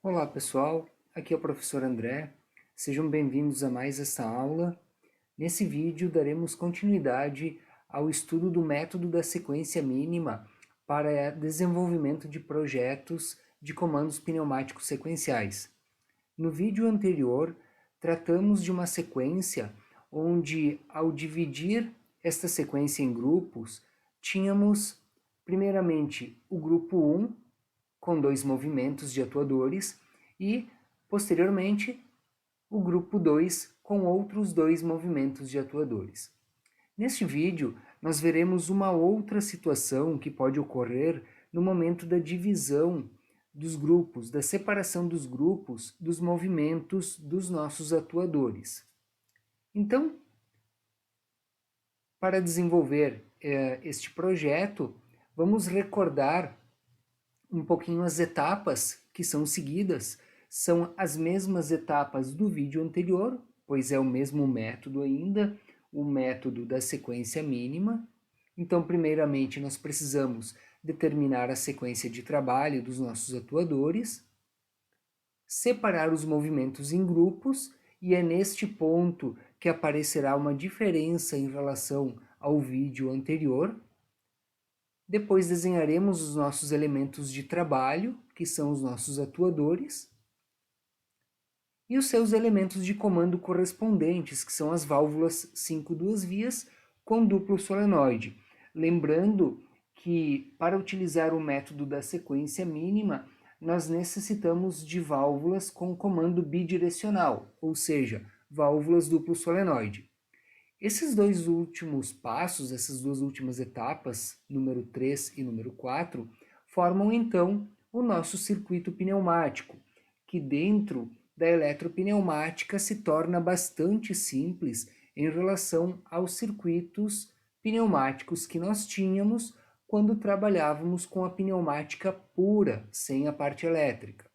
Olá pessoal, aqui é o professor André, sejam bem-vindos a mais esta aula. Nesse vídeo daremos continuidade ao estudo do método da sequência mínima para desenvolvimento de projetos de comandos pneumáticos sequenciais. No vídeo anterior, tratamos de uma sequência onde, ao dividir esta sequência em grupos, tínhamos primeiramente o grupo 1, com 2 movimentos de atuadores, e, posteriormente, o grupo 2 com outros 2 movimentos de atuadores. Neste vídeo, nós veremos uma outra situação que pode ocorrer no momento da divisão dos grupos, da separação dos grupos dos movimentos dos nossos atuadores. Então, para desenvolver este projeto, vamos recordar um pouquinho as etapas que são seguidas. São as mesmas etapas do vídeo anterior, pois é o mesmo método ainda, o método da sequência mínima. Então, primeiramente, nós precisamos determinar a sequência de trabalho dos nossos atuadores, separar os movimentos em grupos, e é neste ponto que aparecerá uma diferença em relação ao vídeo anterior. Depois desenharemos os nossos elementos de trabalho, que são os nossos atuadores, e os seus elementos de comando correspondentes, que são as válvulas 5 duas vias com duplo solenoide. Lembrando que, para utilizar o método da sequência mínima, nós necessitamos de válvulas com comando bidirecional, ou seja, válvulas duplo solenoide. Esses dois últimos passos, essas duas últimas etapas, número 3 e número 4, formam então o nosso circuito pneumático, que dentro da eletropneumática se torna bastante simples em relação aos circuitos pneumáticos que nós tínhamos quando trabalhávamos com a pneumática pura, sem a parte elétrica.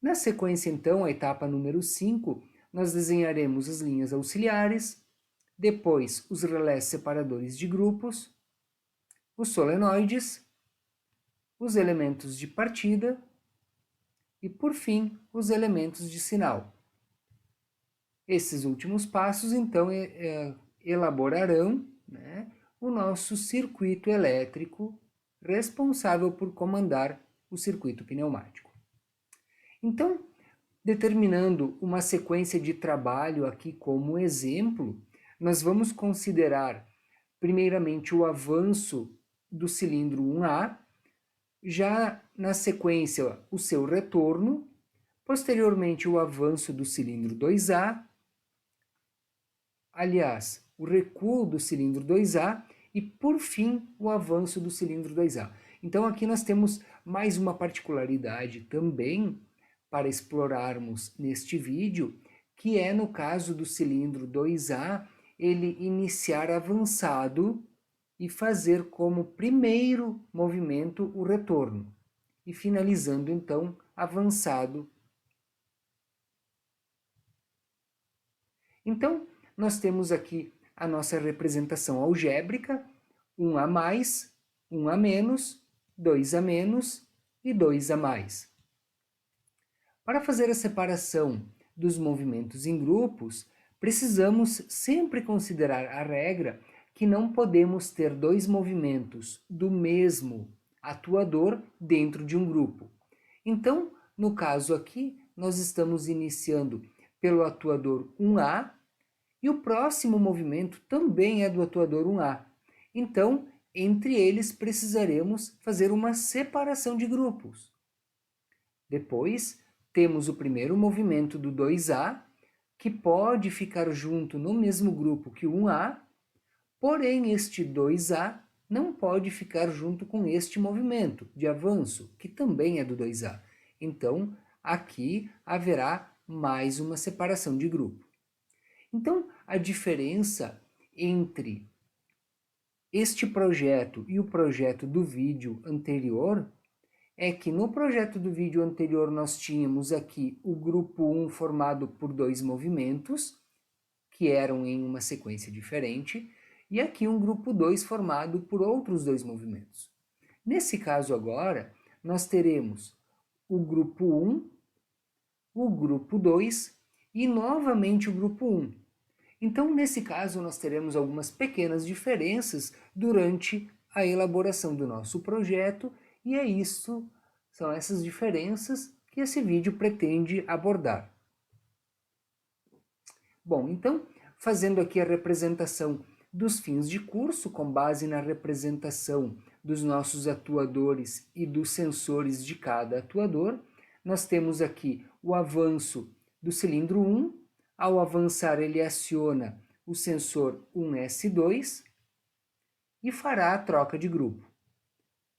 Na sequência, então, a etapa número 5, nós desenharemos as linhas auxiliares, depois os relés separadores de grupos, os solenoides, os elementos de partida e, por fim, os elementos de sinal. Esses últimos passos, então, elaborarão, o nosso circuito elétrico responsável por comandar o circuito pneumático. Então, determinando uma sequência de trabalho aqui como exemplo, nós vamos considerar primeiramente o avanço do cilindro 1A, já na sequência o seu retorno, posteriormente o avanço do cilindro 2A, aliás, o recuo do cilindro 2A e, por fim, o avanço do cilindro 2A. Então aqui nós temos mais uma particularidade também para explorarmos neste vídeo, que é no caso do cilindro 2A, ele iniciar avançado e fazer como primeiro movimento o retorno, e finalizando então avançado. Então, nós temos aqui a nossa representação algébrica, 1 a mais, 1 a menos, 2 a menos e 2 a mais. Para fazer a separação dos movimentos em grupos, precisamos sempre considerar a regra que não podemos ter dois movimentos do mesmo atuador dentro de um grupo. Então, no caso aqui, nós estamos iniciando pelo atuador 1A e o próximo movimento também é do atuador 1A. Então, entre eles precisaremos fazer uma separação de grupos. Depois, temos o primeiro movimento do 2A, que pode ficar junto no mesmo grupo que o 1A, porém este 2A não pode ficar junto com este movimento de avanço, que também é do 2A. Então, aqui haverá mais uma separação de grupo. Então, a diferença entre este projeto e o projeto do vídeo anterior é que no projeto do vídeo anterior nós tínhamos aqui o grupo 1 formado por dois movimentos, que eram em uma sequência diferente, e aqui um grupo 2 formado por outros dois movimentos. Nesse caso agora, nós teremos o grupo 1 o grupo 2 e novamente o grupo 1. Então, nesse caso, nós teremos algumas pequenas diferenças durante a elaboração do nosso projeto, e são essas diferenças que esse vídeo pretende abordar. Bom, então, fazendo aqui a representação dos fins de curso, com base na representação dos nossos atuadores e dos sensores de cada atuador, nós temos aqui o avanço do cilindro 1. Ao avançar, ele aciona o sensor 1S2 e fará a troca de grupo.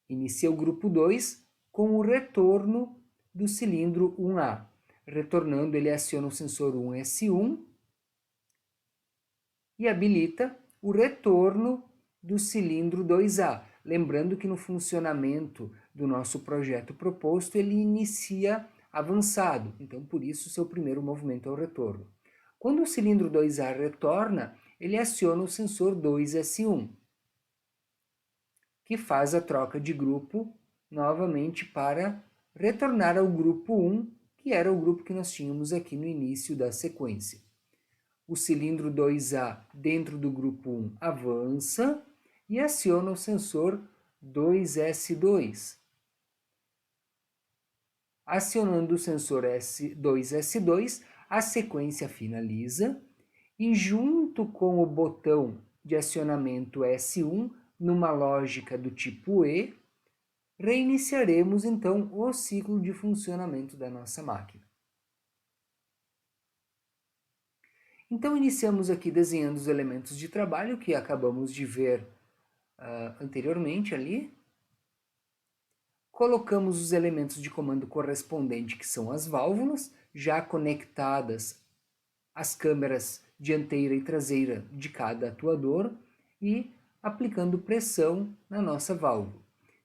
Inicia o grupo 2 com o retorno do cilindro 1A. Retornando, ele aciona o sensor 1S1 e habilita o retorno do cilindro 2A. Lembrando que no funcionamento do nosso projeto proposto, ele inicia avançado, então por isso seu primeiro movimento é o retorno. Quando o cilindro 2A retorna, ele aciona o sensor 2S1, que faz a troca de grupo novamente para retornar ao grupo 1, que era o grupo que nós tínhamos aqui no início da sequência. O cilindro 2A dentro do grupo 1 avança e aciona o sensor 2S2. Acionando o sensor 2S2, a sequência finaliza e junto com o botão de acionamento S1, numa lógica do tipo E, reiniciaremos então o ciclo de funcionamento da nossa máquina. Então iniciamos aqui desenhando os elementos de trabalho que acabamos de ver anteriormente ali. Colocamos os elementos de comando correspondente, que são as válvulas, já conectadas às câmeras dianteira e traseira de cada atuador e aplicando pressão na nossa válvula.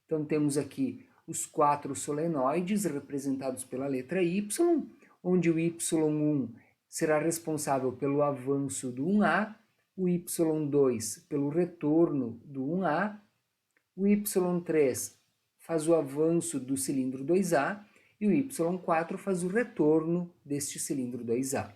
Então temos aqui os 4 solenoides representados pela letra Y, onde o Y1 será responsável pelo avanço do 1A, o Y2 pelo retorno do 1A, o Y3 faz o avanço do cilindro 2A e o Y4 faz o retorno deste cilindro 2A.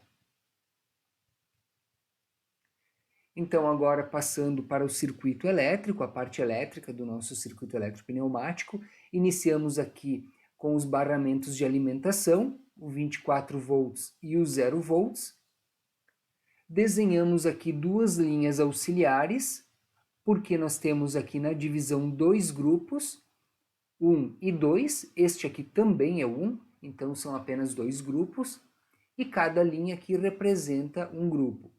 Então, agora passando para o circuito elétrico, a parte elétrica do nosso circuito elétrico pneumático, iniciamos aqui com os barramentos de alimentação, o 24 volts e o 0 volts. Desenhamos aqui 2 linhas auxiliares, porque nós temos aqui na divisão 2 grupos, 1 e 2, este aqui também é 1, então são apenas 2 grupos, e cada linha aqui representa um grupo.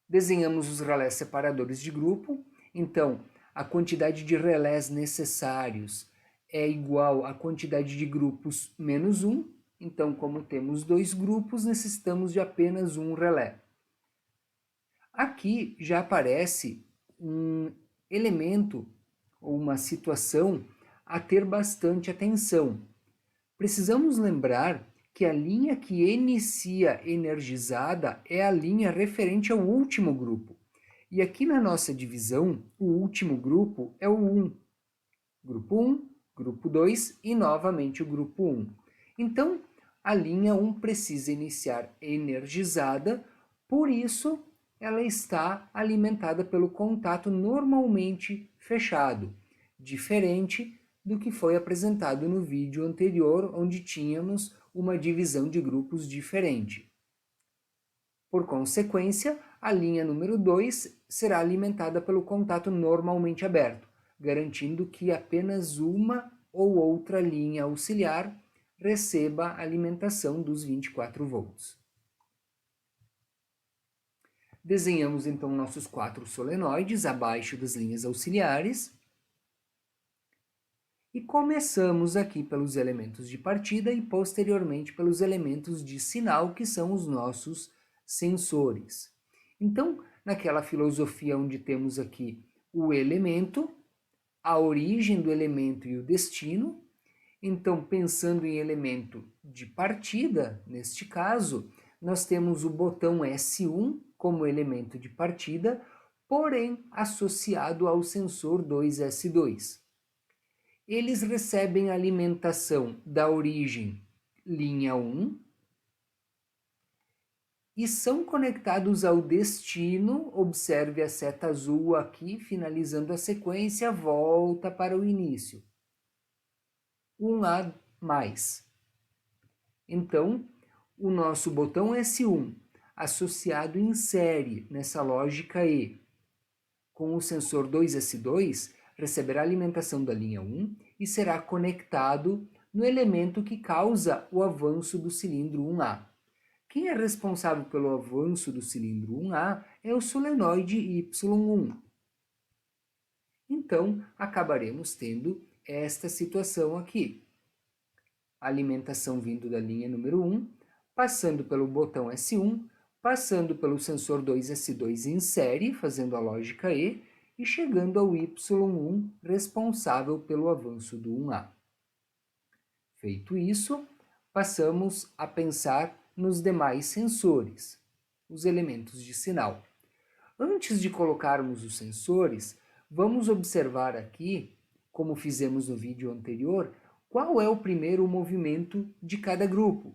Desenhamos os relés separadores de grupo, então a quantidade de relés necessários é igual à quantidade de grupos menos 1, então como temos 2 grupos, necessitamos de apenas um relé. Aqui já aparece um elemento ou uma situação a ter bastante atenção. Precisamos lembrar que a linha que inicia energizada é a linha referente ao último grupo. E aqui na nossa divisão, o último grupo é o 1. Grupo 1, grupo 2 e novamente o grupo 1. Então, a linha 1 precisa iniciar energizada, por isso ela está alimentada pelo contato normalmente fechado, diferente do que foi apresentado no vídeo anterior, onde tínhamos uma divisão de grupos diferente. Por consequência, a linha número 2 será alimentada pelo contato normalmente aberto, garantindo que apenas uma ou outra linha auxiliar receba a alimentação dos 24 volts. Desenhamos então nossos 4 solenoides abaixo das linhas auxiliares e começamos aqui pelos elementos de partida e posteriormente pelos elementos de sinal, que são os nossos sensores. Então, naquela filosofia onde temos aqui o elemento, a origem do elemento e o destino, então pensando em elemento de partida, neste caso, nós temos o botão S1 como elemento de partida, porém associado ao sensor 2S2. eles recebem alimentação da origem linha 1 e são conectados ao destino. Observe a seta azul aqui, finalizando a sequência, volta para o início. 1A mais. Então, o nosso botão S1, associado em série nessa lógica E, com o sensor 2S2, receberá alimentação da linha 1 e será conectado no elemento que causa o avanço do cilindro 1A. Quem é responsável pelo avanço do cilindro 1A é o solenoide Y1. Então, acabaremos tendo esta situação aqui. Alimentação vindo da linha número 1, passando pelo botão S1, passando pelo sensor 2S2 em série, fazendo a lógica E, e chegando ao Y1 responsável pelo avanço do 1A. Feito isso, passamos a pensar nos demais sensores, os elementos de sinal. Antes de colocarmos os sensores, vamos observar aqui, como fizemos no vídeo anterior, qual é o primeiro movimento de cada grupo.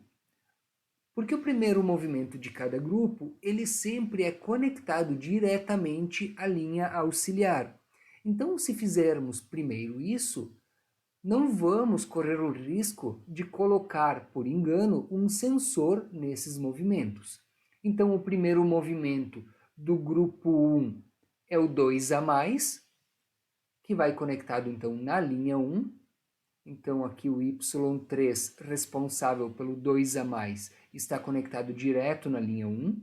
Porque o primeiro movimento de cada grupo, ele sempre é conectado diretamente à linha auxiliar. Então, se fizermos primeiro isso, não vamos correr o risco de colocar, por engano, um sensor nesses movimentos. Então, o primeiro movimento do grupo 1 é o 2A+, que vai conectado então na linha 1. Então, aqui o Y3, responsável pelo 2A+, está conectado direto na linha 1.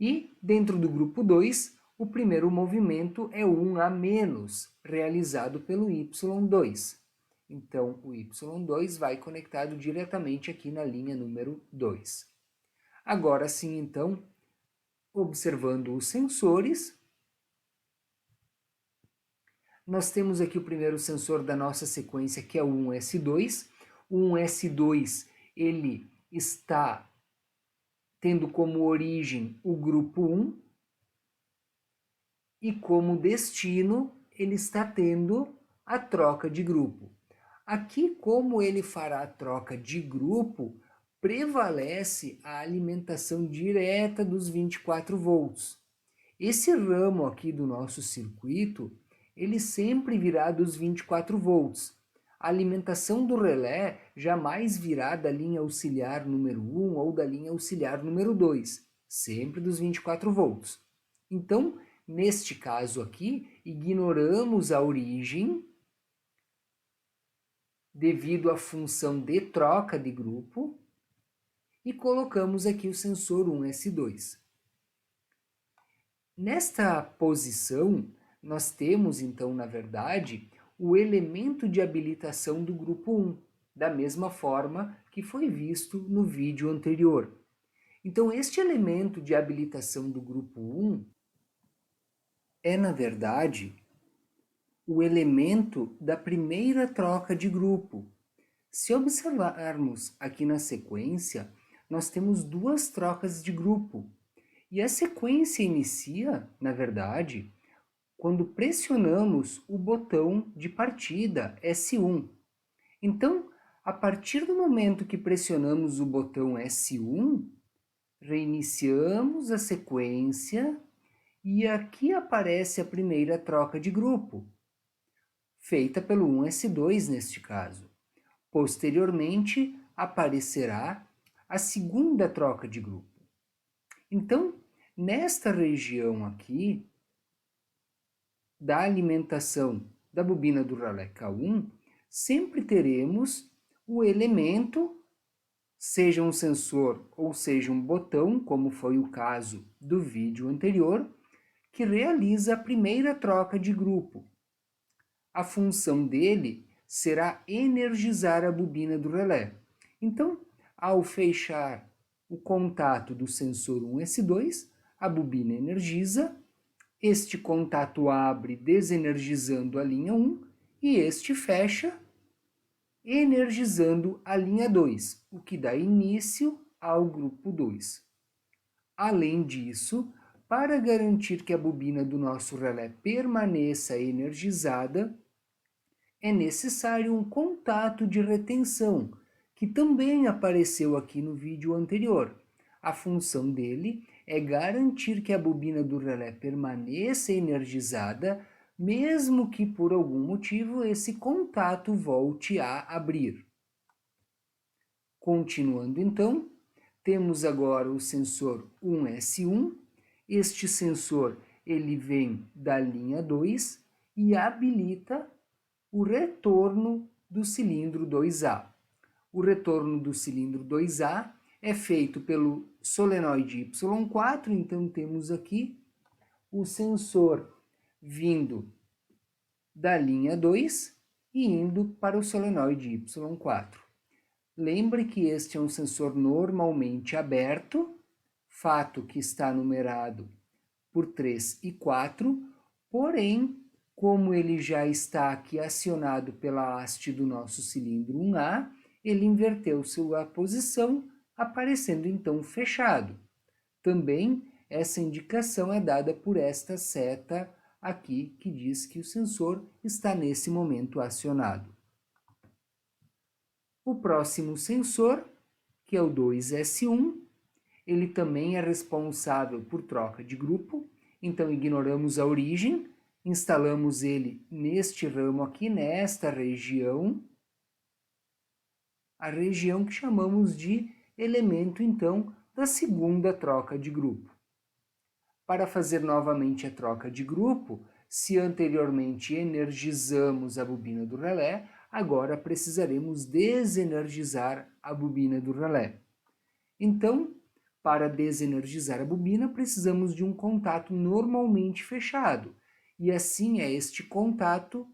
E, dentro do grupo 2, o primeiro movimento é o 1A-, realizado pelo Y2. Então, o Y2 vai conectado diretamente aqui na linha número 2. Agora sim, então, observando os sensores, nós temos aqui o primeiro sensor da nossa sequência, que é o 1S2. O 1S2, ele está tendo como origem o grupo 1 e como destino ele está tendo a troca de grupo. Aqui, como ele fará a troca de grupo, prevalece a alimentação direta dos 24 volts. Esse ramo aqui do nosso circuito, ele sempre virá dos 24 volts. A alimentação do relé jamais virá da linha auxiliar número 1 ou da linha auxiliar número 2, sempre dos 24 volts. Então, neste caso aqui, ignoramos a origem devido à função de troca de grupo e colocamos aqui o sensor 1S2. Nesta posição, nós temos, então, na verdade, o elemento de habilitação do grupo 1, da mesma forma que foi visto no vídeo anterior. Então, este elemento de habilitação do grupo 1 é, na verdade, o elemento da primeira troca de grupo. Se observarmos aqui na sequência, nós temos duas trocas de grupo. E a sequência inicia, na verdade, quando pressionamos o botão de partida S1. Então, a partir do momento que pressionamos o botão S1, reiniciamos a sequência e aqui aparece a primeira troca de grupo, feita pelo 1S2 neste caso. Posteriormente, aparecerá a segunda troca de grupo. Então, nesta região aqui, da alimentação da bobina do relé K1, sempre teremos o elemento, seja um sensor ou seja um botão, como foi o caso do vídeo anterior, que realiza a primeira troca de grupo. A função dele será energizar a bobina do relé. Então, ao fechar o contato do sensor 1S2, a bobina energiza, este contato abre desenergizando a linha 1 e este fecha energizando a linha 2, o que dá início ao grupo 2. Além disso, para garantir que a bobina do nosso relé permaneça energizada, é necessário um contato de retenção, que também apareceu aqui no vídeo anterior. A função dele é garantir que a bobina do relé permaneça energizada, mesmo que por algum motivo esse contato volte a abrir. Continuando então, temos agora o sensor 1S1. Este sensor ele vem da linha 2 e habilita o retorno do cilindro 2A. O retorno do cilindro 2A é feito pelo solenoide Y4, então temos aqui o sensor vindo da linha 2 e indo para o solenoide Y4. Lembre que este é um sensor normalmente aberto, fato que está numerado por 3 e 4, porém, como ele já está aqui acionado pela haste do nosso cilindro 1A, ele inverteu sua posição, aparecendo então fechado. Também essa indicação é dada por esta seta aqui, que diz que o sensor está nesse momento acionado. O próximo sensor, que é o 2S1, ele também é responsável por troca de grupo, então ignoramos a origem, instalamos ele neste ramo aqui, nesta região, a região que chamamos de elemento, então, da segunda troca de grupo. Para fazer novamente a troca de grupo, se anteriormente energizamos a bobina do relé, agora precisaremos desenergizar a bobina do relé. Então, para desenergizar a bobina, precisamos de um contato normalmente fechado, e assim é este contato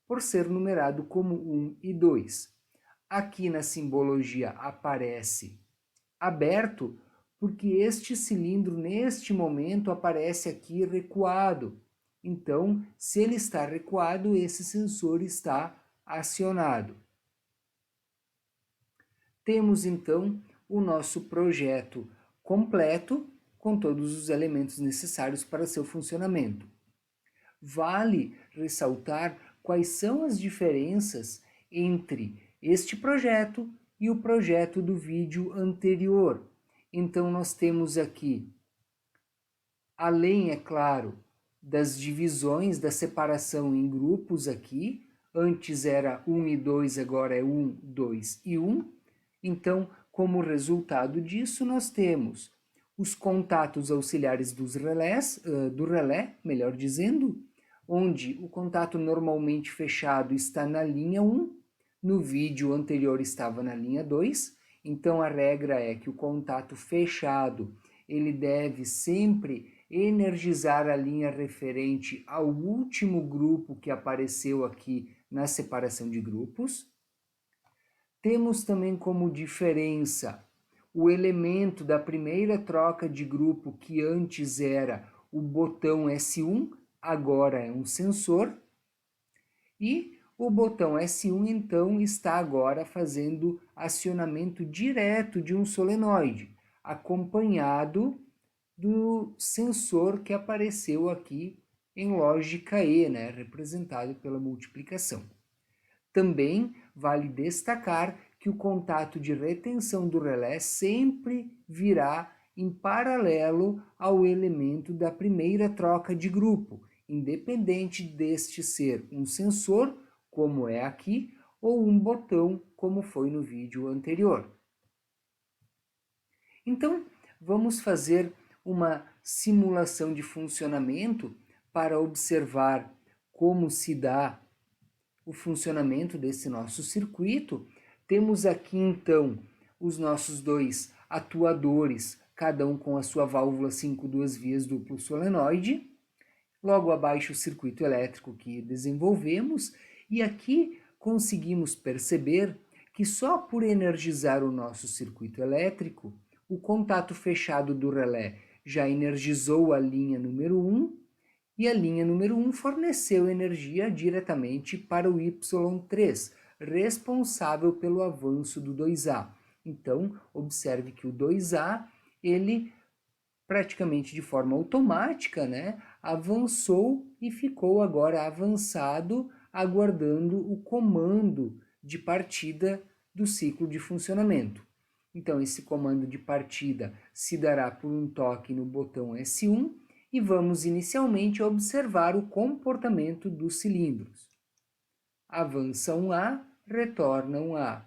por ser numerado como 1 e 2. Aqui na simbologia aparece aberto, porque este cilindro, neste momento, aparece aqui recuado. Então, se ele está recuado, esse sensor está acionado. Temos, então, o nosso projeto completo, com todos os elementos necessários para seu funcionamento. Vale ressaltar quais são as diferenças entre este projeto e o projeto do vídeo anterior. Então, nós temos aqui, além, é claro, das divisões, da separação em grupos aqui, antes era 1 e 2, agora é 1, 2 e 1. Então, como resultado disso, nós temos os contatos auxiliares dos relés, do relé, melhor dizendo, onde o contato normalmente fechado está na linha 1, no vídeo anterior estava na linha 2, então a regra é que o contato fechado ele deve sempre energizar a linha referente ao último grupo que apareceu aqui na separação de grupos. Temos também como diferença o elemento da primeira troca de grupo, que antes era o botão S1, agora é um sensor, e o botão S1 então está agora fazendo acionamento direto de um solenoide, acompanhado do sensor que apareceu aqui em lógica E, né, representado pela multiplicação. Também vale destacar que o contato de retenção do relé sempre virá em paralelo ao elemento da primeira troca de grupo, independente deste ser um sensor, como é aqui, ou um botão, como foi no vídeo anterior. Então, vamos fazer uma simulação de funcionamento para observar como se dá o funcionamento desse nosso circuito. Temos aqui então os nossos dois atuadores, cada um com a sua válvula 5 duas vias duplo solenoide. Logo abaixo o circuito elétrico que desenvolvemos, e aqui conseguimos perceber que só por energizar o nosso circuito elétrico, o contato fechado do relé já energizou a linha número 1, e a linha número 1 forneceu energia diretamente para o Y3, responsável pelo avanço do 2A. Então, observe que o 2A, ele praticamente de forma automática, né, avançou e ficou agora avançado aguardando o comando de partida do ciclo de funcionamento. Então, esse comando de partida se dará por um toque no botão S1 e vamos inicialmente observar o comportamento dos cilindros. Avança 1A, retorna 1A.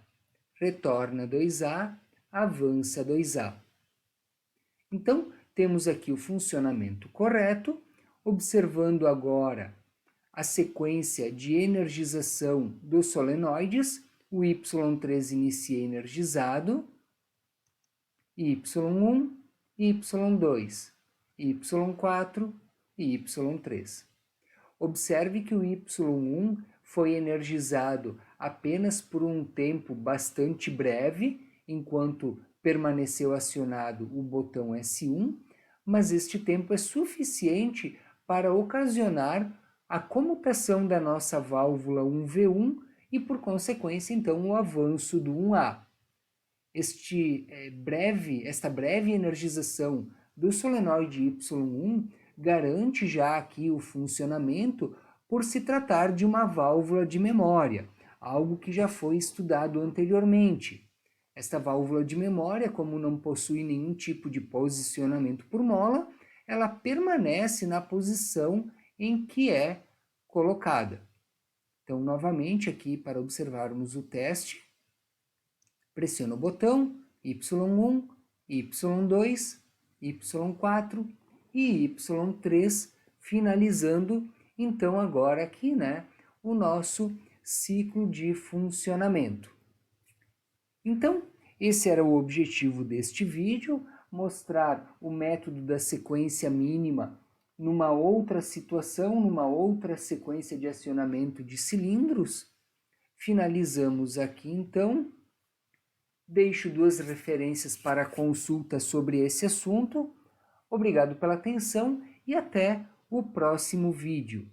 Retorna 2A, avança 2A. Então, temos aqui o funcionamento correto, observando agora a sequência de energização dos solenoides. O Y3 inicia energizado, Y1, Y2, Y4 e Y3. Observe que o Y1 foi energizado apenas por um tempo bastante breve, enquanto permaneceu acionado o botão S1, mas este tempo é suficiente para ocasionar a comutação da nossa válvula 1V1 e, por consequência, então, o avanço do 1A. Esta breve energização do solenoide Y1 garante já aqui o funcionamento por se tratar de uma válvula de memória, algo que já foi estudado anteriormente. Esta válvula de memória, como não possui nenhum tipo de posicionamento por mola, ela permanece na posição em que é colocada. Então, novamente aqui para observarmos o teste, pressiono o botão Y1, Y2, Y4 e Y3, finalizando então agora aqui, o nosso ciclo de funcionamento. Então, esse era o objetivo deste vídeo, mostrar o método da sequência mínima numa outra situação, numa outra sequência de acionamento de cilindros. Finalizamos aqui então. Deixo 2 referências para consulta sobre esse assunto. Obrigado pela atenção e até o próximo vídeo.